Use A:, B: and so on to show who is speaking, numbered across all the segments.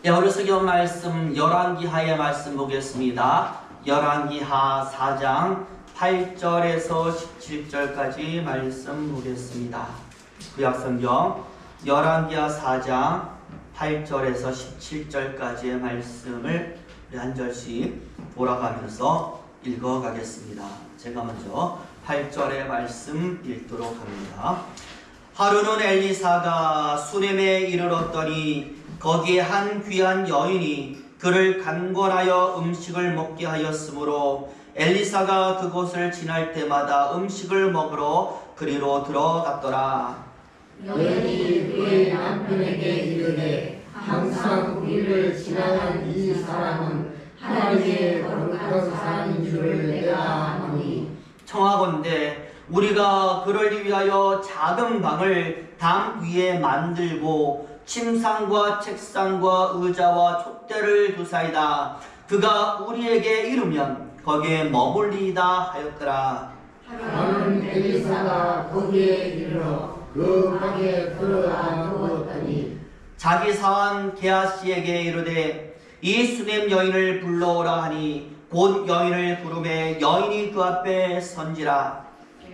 A: 네, 오늘 성경 말씀 열왕기하의 말씀 보겠습니다. 열왕기하 4장 8절에서 17절까지 말씀 보겠습니다. 구약성경 열왕기하 4장 8절에서 17절까지의 말씀을 한 절씩 돌아가면서 읽어가겠습니다. 제가 먼저 8절의 말씀 읽도록 합니다. 하루는 엘리사가 수넴에 이르렀더니 거기에 한 귀한 여인이 그를 간권하여 음식을 먹게 하였으므로 엘리사가 그곳을 지날 때마다 음식을 먹으러 그리로 들어갔더라.
B: 여인이 그의 남편에게 이르되 항상 우리를 지나간 이 사람은 하나님의 거룩한 사람인 줄을 내가 아노니
A: 청하건대 우리가 그를 위하여 작은 방을 담 위에 만들고 침상과 책상과 의자와 촛대를 두사이다. 그가 우리에게 이르면 거기에 머물리이다 하였더라.
B: 나는 엘리사가 거기에 이르러 그 방에 들어가 누웠더니
A: 자기 사환 게하시에게 이르되 이 수넴 여인을 불러오라 하니 곧 여인을 부르매 여인이 그 앞에 선지라.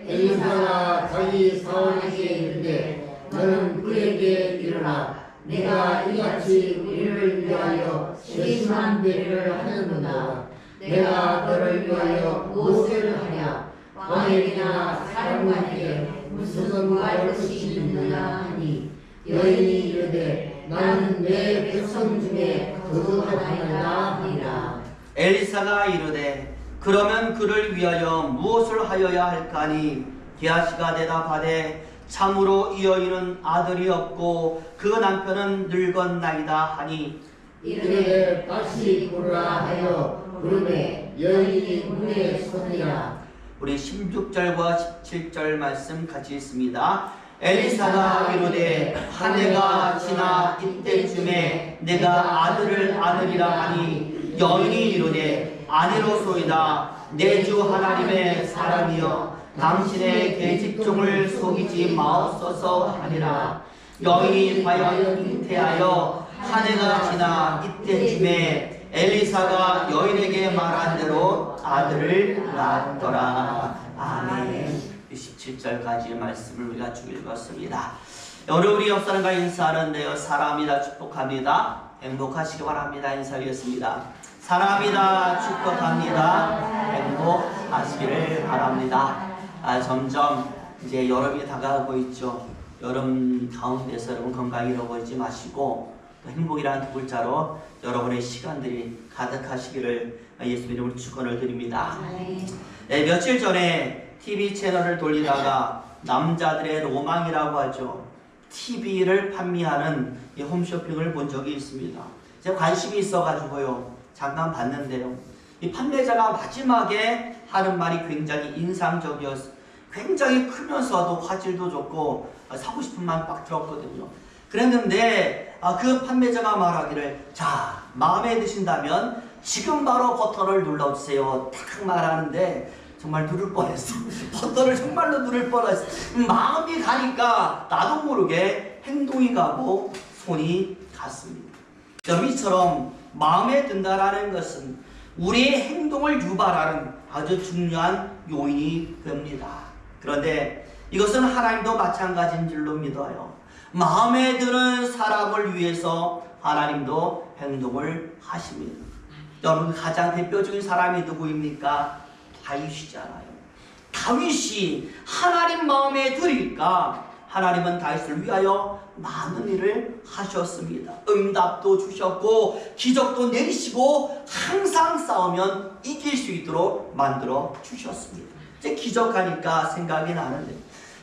B: 엘리사가 자기 사원에게 이르되 너는 그에게 이르라. 내가 이같이 우리를 위하여 세심한 배를 하였노라. 내가 너를 위하여 무엇을 하랴. 왕에게나 사람에게 무슨 구할 것이 있느냐 하니 여인이 이르되 나는 내 백성 중에 거두하나이다 하니라.
A: 엘리사가 이르되 그러면 그를 위하여 무엇을 하여야 할까 하니 게하시가 대답하되 참으로 이 여인은 아들이 없고 그 남편은 늙었나이다 하니
B: 이르되 다시 부르라 하여 부르매 여인이 문에 서니라.
A: 우리 16절과 17절 말씀 같이 있습니다. 엘리사가 이르되 한 해가 지나 이때쯤에 내가 아들을 안으리라 하니 여인이 이르되 아내로소이다. 내 주 하나님의 사람이여 당신의 계집종을 속이지 마옵소서 하니라. 여인이 과연 잉태하여 한 해가 지나 이때쯤에 엘리사가 여인에게 말한 대로 아들을 낳았더라. 아멘. 17절까지의 말씀을 우리가 쭉 읽었습니다. 오늘 우리 옆 사람과 인사하는데요. 사랑합니다. 축복합니다. 행복하시기 바랍니다. 인사드리겠습니다. 사랑합니다. 축복합니다. 행복하시기를 바랍니다. 점점 이제 여름이 다가오고 있죠. 여름 가운데서 여러분 건강 잃어버리지 마시고 또 행복이라는 두 글자로 여러분의 시간들이 가득하시기를 예수 이름으로 축원을 드립니다. 네, 며칠 전에 TV 채널을 돌리다가 남자들의 로망이라고 하죠. TV를 판매하는 이 홈쇼핑을 본 적이 있습니다. 제가 관심이 있어가지고요. 잠깐 봤는데요. 이 판매자가 마지막에 하는 말이 굉장히 인상적이었어요. 굉장히 크면서도 화질도 좋고 사고 싶은 마음이 빡 들었거든요. 그랬는데 그 판매자가 말하기를 자, 마음에 드신다면 지금 바로 버튼을 눌러주세요. 딱 말하는데 정말 누를 뻔했어. 버튼을 정말로 누를 뻔했어. 마음이 가니까 나도 모르게 행동이 가고 손이 갔습니다. 이처럼 마음에 든다라는 것은 우리의 행동을 유발하는 아주 중요한 요인이 됩니다. 그런데 이것은 하나님도 마찬가지인 줄로 믿어요. 마음에 드는 사람을 위해서 하나님도 행동을 하십니다. 여러분 가장 대표적인 사람이 누구입니까? 다윗이잖아요. 다윗이 하나님 마음에 들으니까 하나님은 다윗을 위하여 많은 일을 하셨습니다. 응답도 주셨고 기적도 내리시고 항상 싸우면 이길 수 있도록 만들어 주셨습니다. 이제 기적하니까 생각이 나는데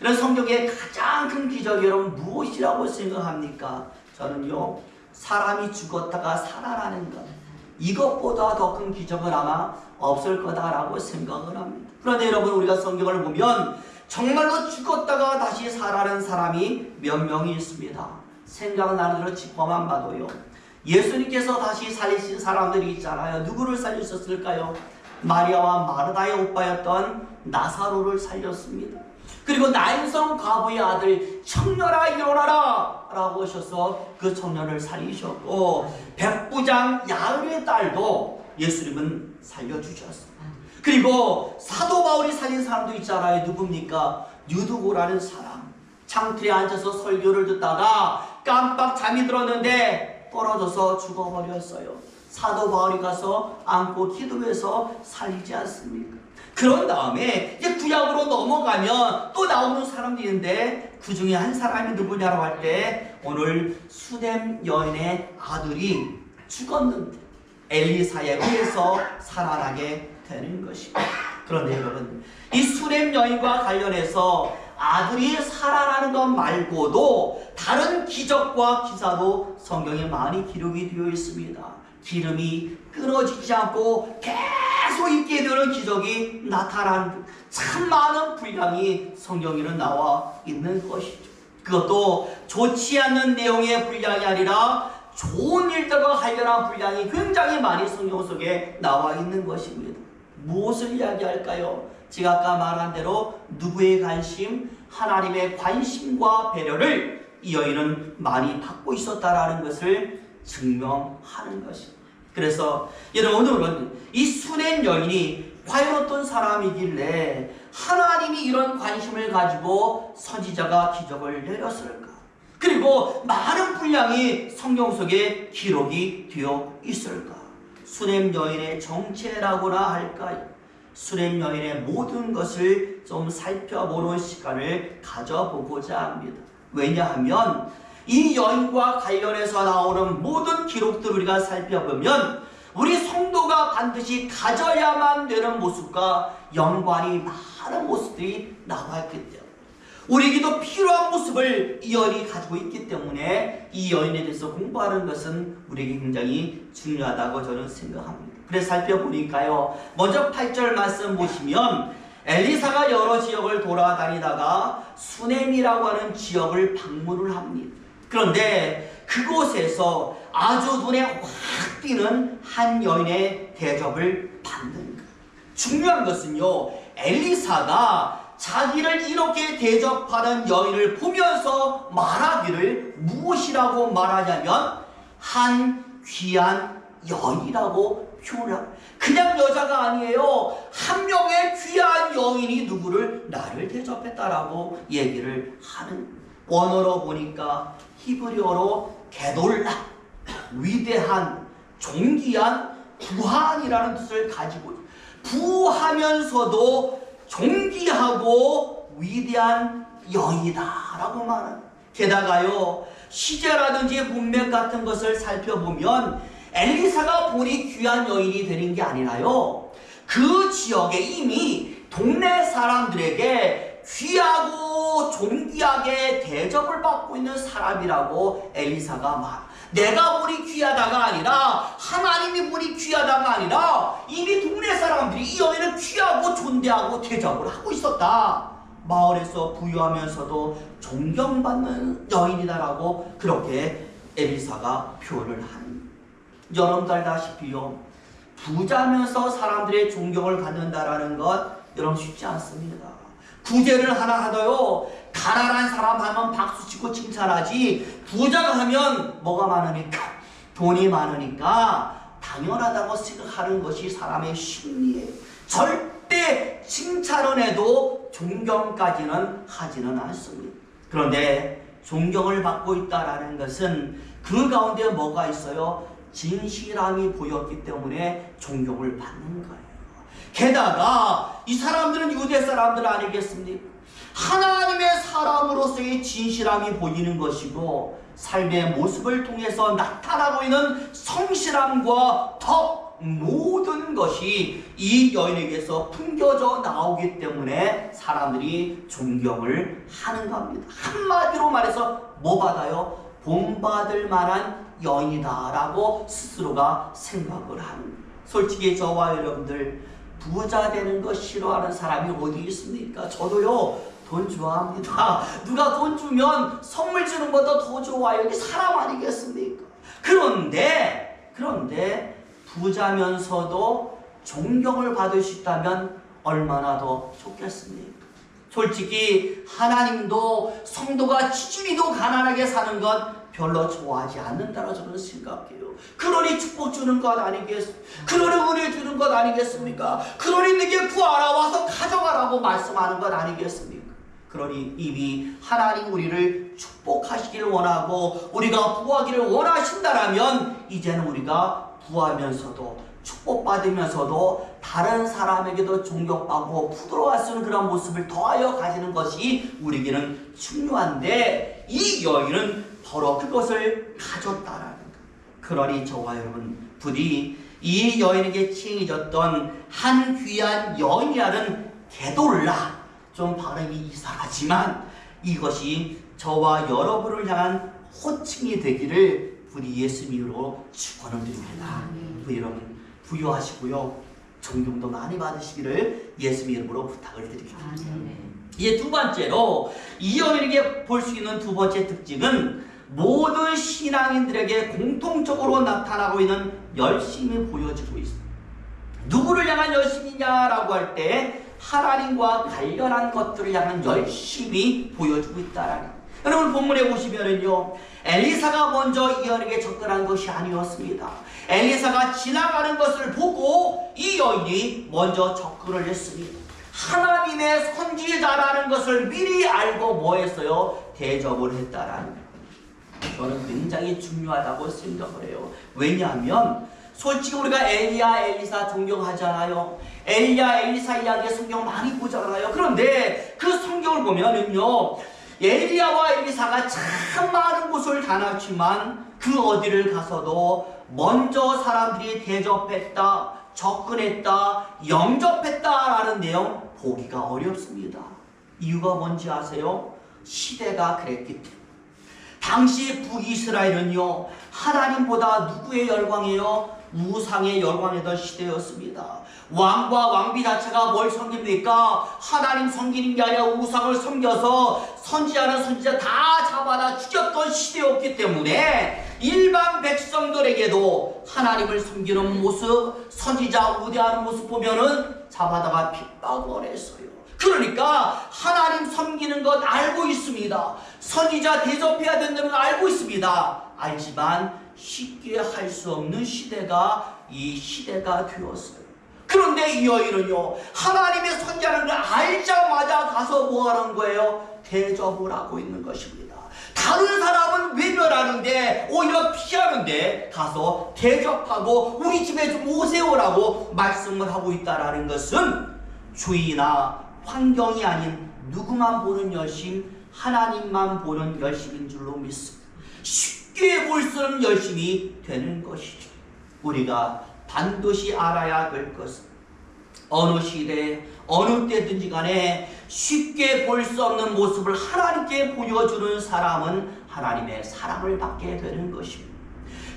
A: 이런 성경의 가장 큰 기적이 여러분 무엇이라고 생각합니까? 저는요 사람이 죽었다가 살아나는 것 이것보다 더 큰 기적은 아마 없을 거다라고 생각을 합니다. 그런데 여러분 우리가 성경을 보면 정말로 죽었다가 다시 살아나는 사람이 몇 명이 있습니다. 생각나는 대로 짚어만 봐도요. 예수님께서 다시 살리신 사람들이 있잖아요. 누구를 살리셨을까요? 마리아와 마르다의 오빠였던 나사로를 살렸습니다. 그리고 나인성 과부의 아들 청년아 일어나라 라고 하셔서 그 청년을 살리셨고, 백부장 야을의 딸도 예수님은 살려주셨습니다. 그리고 사도 바울이 살린 사람도 있잖아요. 누굽니까? 유두고라는 사람. 창틀에 앉아서 설교를 듣다가 깜빡 잠이 들었는데 떨어져서 죽어버렸어요. 사도 바울이 가서 안고 기도해서 살리지 않습니까? 그런 다음에 이제 구약으로 넘어가면 또 나오는 사람들이 있는데, 그 중에 한 사람이 누구냐라고 할 때 오늘 수넴 여인의 아들이 죽었는데 엘리사에 의해서 살아나게 되는 것입니다. 그런데 여러분, 이 수넴 여인과 관련해서 아들이 살아나는 것 말고도 다른 기적과 기사도 성경에 많이 기록이 되어 있습니다. 기름이 끊어지지 않고 계속 있게 되는 기적이 나타나는 참 많은 분량이 성경에는 나와 있는 것이죠. 그것도 좋지 않는 내용의 분량이 아니라 좋은 일들과 관련한 분량이 굉장히 많이 성경 속에 나와 있는 것입니다. 무엇을 이야기할까요? 제가 아까 말한 대로 누구의 관심? 하나님의 관심과 배려를 이 여인은 많이 받고 있었다라는 것을 증명하는 것입니다. 그래서 여러분, 오늘은 이 수넴 여인이 과연 어떤 사람이길래 하나님이 이런 관심을 가지고 선지자가 기적을 내렸을까? 그리고 많은 분량이 성경 속에 기록이 되어 있을까? 수넴 여인의 정체라고나 할까요? 수넴 여인의 모든 것을 좀 살펴보는 시간을 가져보고자 합니다. 왜냐하면 이 여인과 관련해서 나오는 모든 기록들을 우리가 살펴보면 우리 성도가 반드시 가져야만 되는 모습과 연관이 많은 모습들이 나와 있기 때문에, 우리에게도 필요한 모습을 이 여인이 가지고 있기 때문에 이 여인에 대해서 공부하는 것은 우리에게 굉장히 중요하다고 저는 생각합니다. 그래서 살펴보니까요, 먼저 8절 말씀 보시면 엘리사가 여러 지역을 돌아다니다가 수넴이라고 하는 지역을 방문을 합니다. 그런데 그곳에서 아주 눈에 확 띄는 한 여인의 대접을 받는 것. 중요한 것은요, 엘리사가 자기를 이렇게 대접하는 여인을 보면서 말하기를 무엇이라고 말하냐면 한 귀한 여인이라고 표현을 합니다. 그냥 여자가 아니에요. 한 명의 귀한 여인이 누구를 나를 대접했다라고 얘기를 하는, 원어로 보니까 히브리어로 게돌라, 위대한, 존귀한, 부한이라는 뜻을 가지고 있어요. 부하면서도 존귀하고 위대한 여인이다라고 말합니다. 게다가요, 시제라든지 문맥 같은 것을 살펴보면 엘리사가 보니 귀한 여인이 되는 게 아니라요, 그 지역에 이미 동네 사람들에게 귀하고 존귀하게 대접을 받고 있는 사람이라고 엘리사가 말. 내가 보니 귀하다가 아니라, 하나님이 보니 귀하다가 아니라, 이미 동네 사람들이 이 여인을 귀하고 존대하고 대접을 하고 있었다. 마을에서 부유하면서도 존경받는 여인이다라고 그렇게 엘리사가 표현을 하는. 여러분들 알다시피요, 부자면서 사람들의 존경을 받는다라는 것 여러분 쉽지 않습니다. 구제를 하나 하더요, 가난한 사람 하면 박수치고 칭찬하지, 부자가 하면 뭐가 많으니까, 돈이 많으니까 당연하다고 생각하는 것이 사람의 심리예요. 절대 칭찬은 해도 존경까지는 하지는 않습니다. 그런데 존경을 받고 있다라는 것은 그 가운데 뭐가 있어요? 진실함이 보였기 때문에 존경을 받는 거예요. 게다가 이 사람들은 유대 사람들 아니겠습니까? 하나님의 사람으로서의 진실함이 보이는 것이고, 삶의 모습을 통해서 나타나고 있는 성실함과 덕, 모든 것이 이 여인에게서 풍겨져 나오기 때문에 사람들이 존경을 하는 겁니다. 한마디로 말해서 뭐 받아요? 본받을 만한 여인이다라고 스스로가 생각을 하는. 솔직히 저와 여러분들, 부자 되는 거 싫어하는 사람이 어디 있습니까? 저도요, 돈 좋아합니다. 누가 돈 주면 선물 주는 것도 더 좋아요. 이게 사람 아니겠습니까? 그런데 부자면서도 존경을 받을 수 있다면 얼마나 더 좋겠습니까? 솔직히 하나님도 성도가 지진이도 가난하게 사는 것 별로 좋아하지 않는다고 저는 생각해요. 그러니 축복 주는 것 아니겠습니까? 그러니 은혜 주는 것 아니겠습니까? 그러니 내게 구하라 와서 가져가라고 말씀하는 것 아니겠습니까? 그러니 이미 하나님 우리를 축복하시기를 원하고 우리가 부하기를 원하신다라면 이제는 우리가 부하면서도 축복받으면서도 다른 사람에게도 존경받고 부드러워할 수 있는 그런 모습을 더하여 가지는 것이 우리에게는 중요한데 이 여인은 바로 그것을 가졌다라는 것. 그러니 저와 여러분 부디 이 여인에게 칭해졌던 한 귀한 여인이라는 게돌라, 좀 발음이 이상하지만 이것이 저와 여러분을 향한 호칭이 되기를 부디 예수님으로 축원을 드립니다. 부디 여러분 부유하시고요 존경도 많이 받으시기를 예수님 이름으로 부탁을 드립니다. 이제 두 번째로 이 여인에게 볼 수 있는 두 번째 특징은 모든 신앙인들에게 공통적으로 나타나고 있는 열심이 보여지고 있습니다. 누구를 향한 열심이냐라고 할 때 하나님과 관련한 것들을 향한 열심이 보여지고 있다라는 거예요. 여러분 본문에 보시면은요 엘리사가 먼저 이 여인에게 접근한 것이 아니었습니다. 엘리사가 지나가는 것을 보고 이 여인이 먼저 접근을 했습니다. 하나님의 선지자라는 것을 미리 알고 뭐 했어요? 대접을 했다라는 거예요. 저는 굉장히 중요하다고 생각을 해요. 왜냐하면 솔직히 우리가 엘리야 엘리사 존경하잖아요. 엘리야 엘리사 이야기 성경 많이 보잖아요. 그런데 그 성경을 보면은요 엘리야와 엘리사가 참 많은 곳을 다녔지만 그 어디를 가서도 먼저 사람들이 대접했다, 접근했다, 영접했다라는 내용 보기가 어렵습니다. 이유가 뭔지 아세요? 시대가 그랬기 때문에. 당시 북이스라엘은요 하나님보다 누구의 열광이에요? 우상의 열광이던 시대였습니다. 왕과 왕비 자체가 뭘 섬깁니까? 하나님 섬기는 게 아니라 우상을 섬겨서 선지자는 선지자 다 잡아다 죽였던 시대였기 때문에 일반 백성들에게도 하나님을 섬기는 모습, 선지자 우대하는 모습 보면은 잡아다가 핍박을 했어요. 그러니까 하나님 섬기는 것 알고 있습니다. 선지자 대접해야 된다는 걸 알고 있습니다. 알지만 쉽게 할 수 없는 시대가 이 시대가 되었어요. 그런데 이 여인은요 하나님의 선지자라는 걸 알자마자 가서 뭐 하는 거예요? 대접을 하고 있는 것입니다. 다른 사람은 외면하는데 오히려 피하는데 가서 대접하고 우리 집에 좀 오세요라고 말씀을 하고 있다는 것은 주의나 환경이 아닌 누구만 보는 열심, 하나님만 보는 열심인 줄로 믿습니다. 쉽게 볼 수 없는 열심이 되는 것이죠. 우리가 반드시 알아야 될 것은 어느 시대, 어느 때든지 간에 쉽게 볼 수 없는 모습을 하나님께 보여주는 사람은 하나님의 사랑을 받게 되는 것입니다.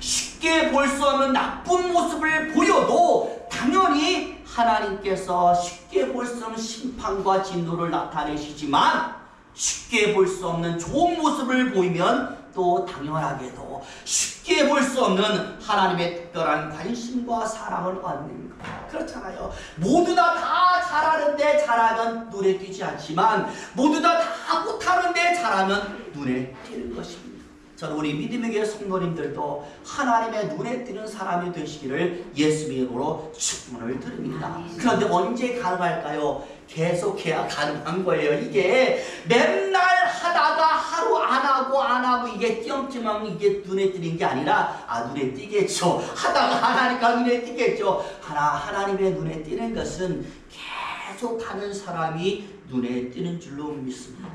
A: 쉽게 볼 수 없는 나쁜 모습을 보여도 당연히 하나님께서 쉽게 볼 수 없는 심판과 진노를 나타내시지만 쉽게 볼 수 없는 좋은 모습을 보이면 또 당연하게도 쉽게 볼 수 없는 하나님의 특별한 관심과 사랑을 얻는 것. 그렇잖아요. 모두 다 잘하는데 잘하면 눈에 띄지 않지만 모두 다 못하는데 잘하면 눈에 띄는 것입니다. 저는 우리 믿음의 교회 성도님들도 하나님의 눈에 띄는 사람이 되시기를 예수님의 이름으로 축원을 드립니다. 그런데 언제 가능할까요? 계속해야 가능한 거예요. 이게 맨날 하다가 하루 안 하고 이게 띄엄띄엄 이게 눈에 띄는 게 아니라 눈에 띄겠죠. 하다가 하나니까 눈에 띄겠죠. 하나님의 눈에 띄는 것은 계속 하는 사람이 눈에 띄는 줄로 믿습니다.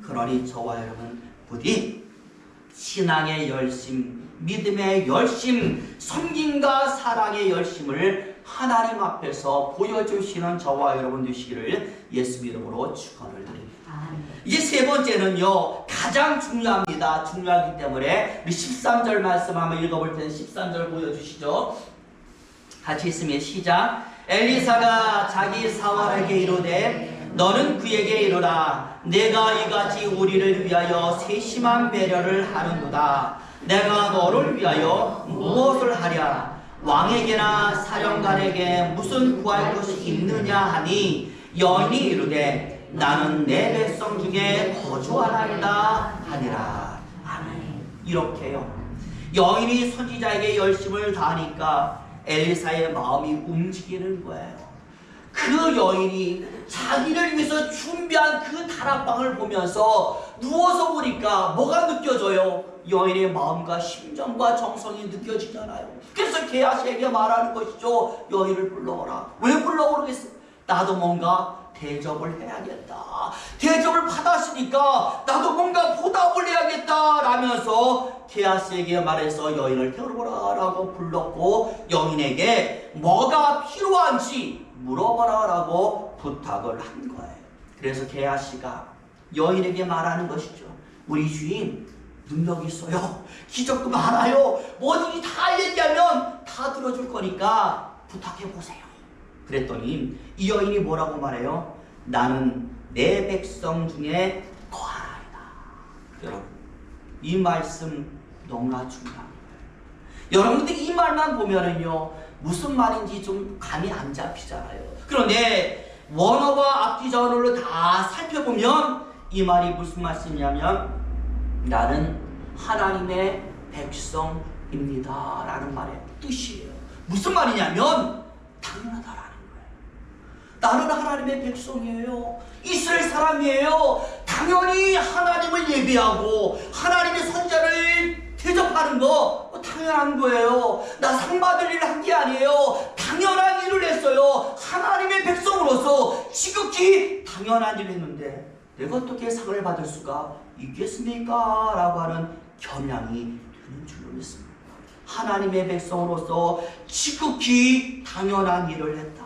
A: 그러니 저와 여러분 부디 신앙의 열심, 믿음의 열심, 섬김과 사랑의 열심을 하나님 앞에서 보여주시는 저와 여러분 되시기를 예수 이름으로 축원을 드립니다. 이제 세 번째는요 가장 중요합니다. 중요하기 때문에 우리 13절 말씀 한번 읽어볼 텐데 13절 보여주시죠. 같이 있으면 시작. 엘리사가 자기 사원에게 이르되 너는 그에게 이르라. 내가 이같이 우리를 위하여 세심한 배려를 하는도다. 내가 너를 위하여 무엇을 하랴? 왕에게나 사령관에게 무슨 구할 것이 있느냐 하니 여인이 이르되 나는 내 백성 중에 거주하나이다 하니라. 아멘. 이렇게요. 여인이 선지자에게 열심을 다하니까 엘리사의 마음이 움직이는 거예요. 그 여인이 자기를 위해서 준비한 그 다락방을 보면서 누워서 보니까 뭐가 느껴져요? 여인의 마음과 심정과 정성이 느껴지잖아요. 그래서 게하시에게 말하는 것이죠. 여인을 불러오라. 왜 불러오르겠어? 나도 뭔가 대접을 해야겠다. 대접을 받았으니까 나도 뭔가 보답을 해야겠다 라면서 게하시에게 말해서 여인을 태우라 라고 불렀고, 여인에게 뭐가 필요한지 물어봐라 라고 부탁을 한 거예요. 그래서 게하시가 여인에게 말하는 것이죠. 우리 주인 능력이 있어요. 기적도 많아요. 뭐든지 다 얘기하면 다 들어줄 거니까 부탁해보세요. 그랬더니 이 여인이 뭐라고 말해요? 나는 내 백성 중에 거하나이다. 여러분, 이 말씀 너무나 중요한 거예요. 여러분들 이 말만 보면은요, 무슨 말인지 좀 감이 안 잡히잖아요. 그런데 원어와 앞뒤 언어를 다 살펴보면 이 말이 무슨 말씀이냐면 나는 하나님의 백성입니다 라는 말의 뜻이에요. 무슨 말이냐면 당연하다라는 거예요. 나는 하나님의 백성이에요. 이스라엘 사람이에요. 당연히 하나님을 예배하고 하나님의 선자를 대접하는 거 당연한 거예요. 나 상 받을 일을 한 게 아니에요. 당연한 일을 했어요. 하나님의 백성으로서 지극히 당연한 일을 했는데 내가 어떻게 상을 받을 수가 있겠습니까? 라고 하는 겨냥이 되는 줄로 믿습니다. 하나님의 백성으로서 지극히 당연한 일을 했다.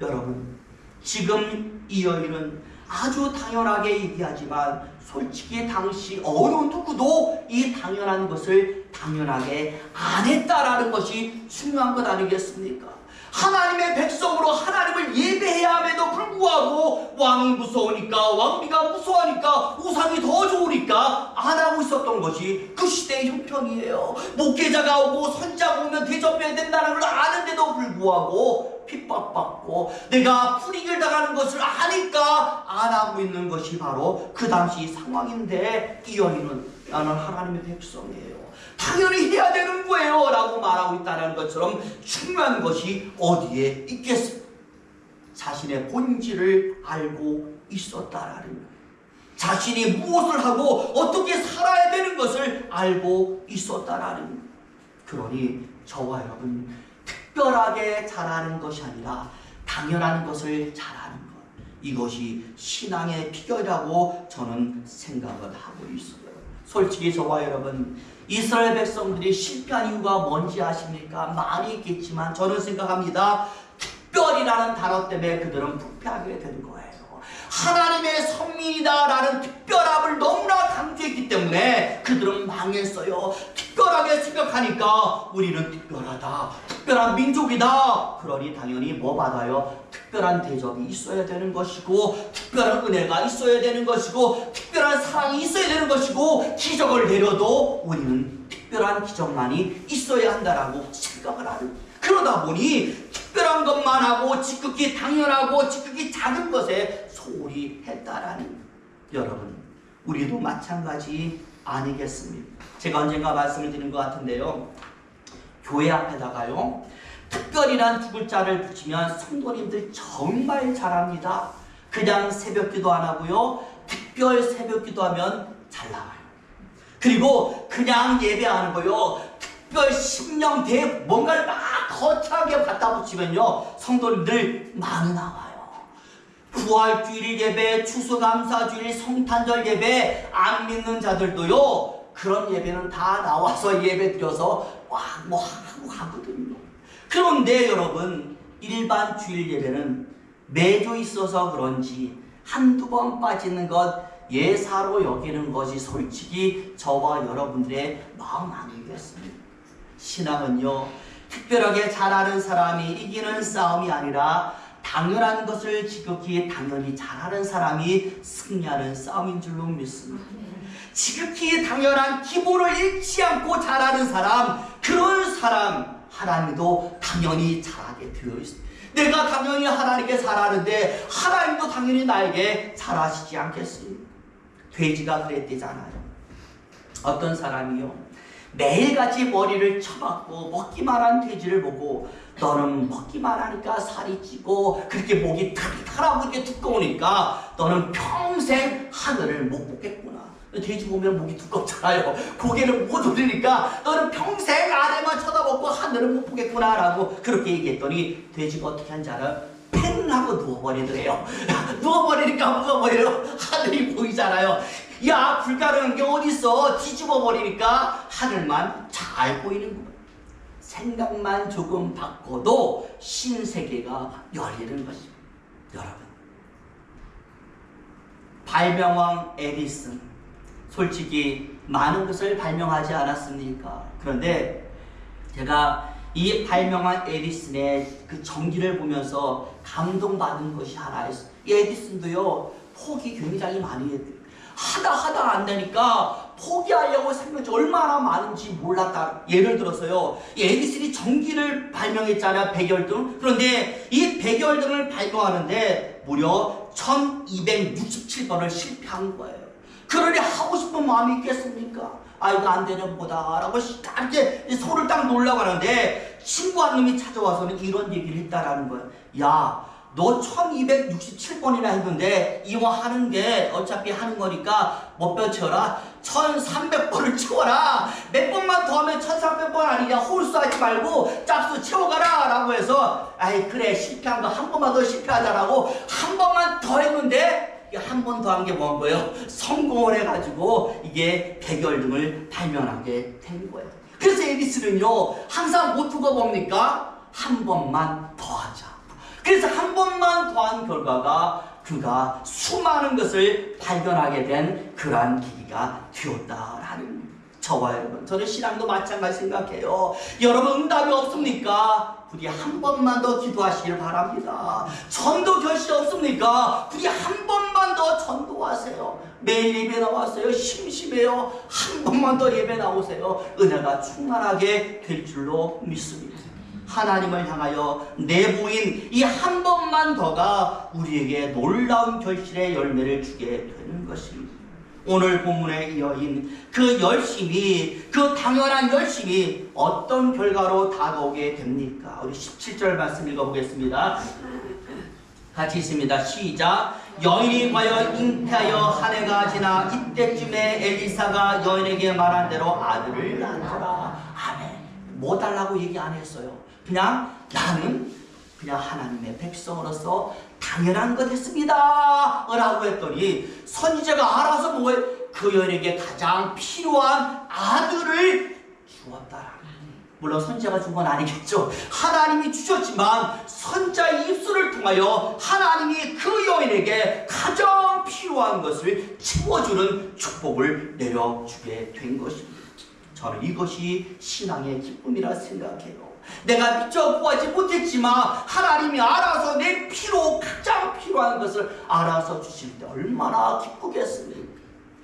A: 여러분, 지금 이 여인은 아주 당연하게 얘기하지만 솔직히 당시 어느 누구도 이 당연한 것을 당연하게 안 했다라는 것이 중요한 것 아니겠습니까? 하나님의 백성으로 하나님을 예배해야 함에도 불구하고 왕이 무서우니까, 왕비가 무서워하니까, 우상이 더 좋으니까 안 하고 있었던 것이 그 시대의 형편이에요. 목회자가 오고 선자가 오면 대접해야 된다는 걸 아는데도 불구하고 핍박받고 내가 불이익을 당하는 것을 아니까 안 하고 있는 것이 바로 그 당시 상황인데, 이 여인은 나는 하나님의 백성이에요, 당연히 해야 되는 거예요 라고 말하고 있다는 것처럼 중요한 것이 어디에 있겠습니까? 자신의 본질을 알고 있었다라는 거예요. 자신이 무엇을 하고 어떻게 살아야 되는 것을 알고 있었다라는 거예요. 그러니 저와 여러분, 특별하게 잘하는 것이 아니라 당연한 것을 잘하는 것, 이것이 신앙의 비결이라고 저는 생각을 하고 있어요. 솔직히 저와 여러분, 이스라엘 백성들이 실패한 이유가 뭔지 아십니까? 많이 있겠지만 저는 생각합니다. 특별이라는 단어 때문에 그들은 부패하게 된 거예요. 하나님의 선민이다라는 특별함을 너무나 강조했기 때문에 그들은 망했어요. 특별하게 생각하니까 우리는 특별하다, 특별한 민족이다. 그러니 당연히 뭐 받아요? 특별한 대접이 있어야 되는 것이고, 특별한 은혜가 있어야 되는 것이고, 특별한 사랑이 있어야 되는 것이고, 기적을 내려도 우리는 특별한 기적만이 있어야 한다라고 생각을 하는, 그러다 보니 특별한 것만 하고 지극히 당연하고 지극히 작은 것에 소홀히 했다라는, 여러분 우리도 마찬가지 아니겠습니까? 제가 언젠가 말씀을 드린 것 같은데요, 교회 앞에다가요 특별이란 두 글자를 붙이면 성도님들 정말 잘합니다. 그냥 새벽기도 안 하고요, 특별 새벽기도 하면 잘 나와요. 그리고 그냥 예배하는 거요, 특별 심령대 뭔가를 막 거창하게 갖다 붙이면요 성도님들 많이 나와요. 부활주일 예배, 추수감사주일, 성탄절 예배 안 믿는 자들도요 그런 예배는 다 나와서 예배 드려서 뭐 하고 가거든요. 그런데 여러분, 일반 주일 예배는 매주 있어서 그런지 한두 번 빠지는 것 예사로 여기는 것이 솔직히 저와 여러분들의 마음 아니겠습니까? 신앙은요 특별하게 잘하는 사람이 이기는 싸움이 아니라 당연한 것을 지극히 당연히 잘하는 사람이 승리하는 싸움인 줄로 믿습니다. 지극히 당연한 기본을 잃지 않고 잘하는 사람, 그런 사람 하나님도 당연히 잘하게 되어 있습니다. 내가 당연히 하나님께 잘하는데 하나님도 당연히 나에게 잘하시지 않겠습니까? 돼지가 그랬대잖아요. 어떤 사람이요, 매일같이 머리를 쳐박고 먹기만 한 돼지를 보고 너는 먹기만 하니까 살이 찌고 그렇게 목이 탁탁하고 이렇게 두꺼우니까 너는 평생 하늘을 못 보겠구나. 돼지 보면 목이 두껍잖아요. 고개를 못 올리니까 너는 평생 아래만 쳐다보고 하늘을 못 보겠구나 라고 그렇게 얘기했더니 돼지가 어떻게 한지 알아요? 팽 하고 누워버리더래요. 누워버리니까 무서워요. 하늘이 보이잖아요. 야, 불가능한 게 어딨어. 뒤집어 버리니까 하늘만 잘 보이는구만. 생각만 조금 바꿔도 신세계가 열리는 것입니다. 여러분, 발명왕 에디슨, 솔직히 많은 것을 발명하지 않았습니까? 그런데 제가 이 발명한 에디슨의 그 전기를 보면서 감동받은 것이 하나 있어요. 이 에디슨도요, 포기 굉장히 많이 했대요. 하다 안 되니까 포기하려고 생각이 얼마나 많은지 몰랐다. 예를 들어서요, 이 에디슨이 전기를 발명했잖아요. 백열등. 그런데 이 백열등을 발명하는데 무려 1267번을 실패한 거예요. 그러니 하고 싶은 마음이 있겠습니까? 아, 이거 안 되는 보다 라고 이렇게 손을 딱 놓으려고 하는데 친구 한 놈이 찾아와서는 이런 얘기를 했다라는 거예요. 야, 너 1267번이나 했는데 이거 하는 게 어차피 하는 거니까 몇 번 채워라. 1300번을 채워라. 몇 번만 더 하면 1300번 아니냐. 홀수하지 말고 짝수 채워가라 라고 해서, 아이 그래, 실패한 거 한 번만 더 실패하자라고 한 번만 더 했는데 한 번 더 한 게 뭔 거예요? 성공을 해가지고 이게 백열등을 발명하게 된 거예요. 그래서 에디슨은요, 항상 모토가 뭡니까? 한 번만 더 하자. 그래서 한 번만 더 한 결과가 그가 수많은 것을 발견하게 된 그러한 계기가 되었다라는, 저와 여러분, 저는 신앙도 마찬가지 생각해요. 여러분 응답이 없습니까? 부디 한 번만 더 기도하시길 바랍니다. 전도 결실 없습니까? 부디 한 번만 더 전도하세요. 매일 예배 나왔어요. 심심해요. 한 번만 더 예배 나오세요. 은혜가 충만하게 될 줄로 믿습니다. 하나님을 향하여 내보인 이 한 번만 더가 우리에게 놀라운 결실의 열매를 주게 되는 것입니다. 오늘 본문에 이어인 그 열심이, 그 당연한 열심이 어떤 결과로 다가오게 됩니까? 우리 17절 말씀 읽어보겠습니다. 같이 있습니다. 시작. 여인이 과연 잉태하여 한 해가 지나 이때쯤에 엘리사가 여인에게 말한 대로 아들을 낳더라. 아멘. 뭐 달라고 얘기 안 했어요. 그냥 나는 그냥 하나님의 백성으로서 당연한 것 했습니다 라고 했더니 선지자가 알아서 뭐해? 그 여인에게 가장 필요한 아들을 주었다. 물론 선지자가 준 건 아니겠죠. 하나님이 주셨지만 선지자의 입술을 통하여 하나님이 그 여인에게 가장 필요한 것을 채워주는 축복을 내려주게 된 것입니다. 저는 이것이 신앙의 기쁨이라 생각해요. 내가 미처 구하지 못했지만 하나님이 알아서 내 가장 필요한 것을 알아서 주실 때 얼마나 기쁘겠습니까?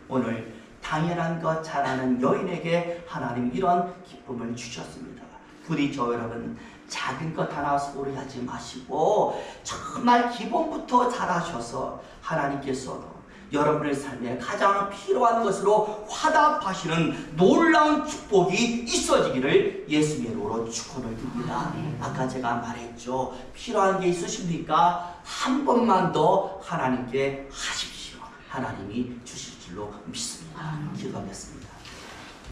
A: 오늘 당연한 것 잘하는 여인에게 하나님 이런 기쁨을 주셨습니다. 부디 저 여러분 작은 것 하나 소홀히 하지 마시고 정말 기본부터 잘하셔서 하나님께서도 여러분의 삶에 가장 필요한 것으로 화답하시는 놀라운 축복이 있어지기를 예수님의 이름으로 축원을 드립니다. 아까 제가 말했죠. 필요한 게 있으십니까? 한 번만 더 하나님께 하십시오. 하나님이 주실 줄로 믿습니다. 기도하겠습니다.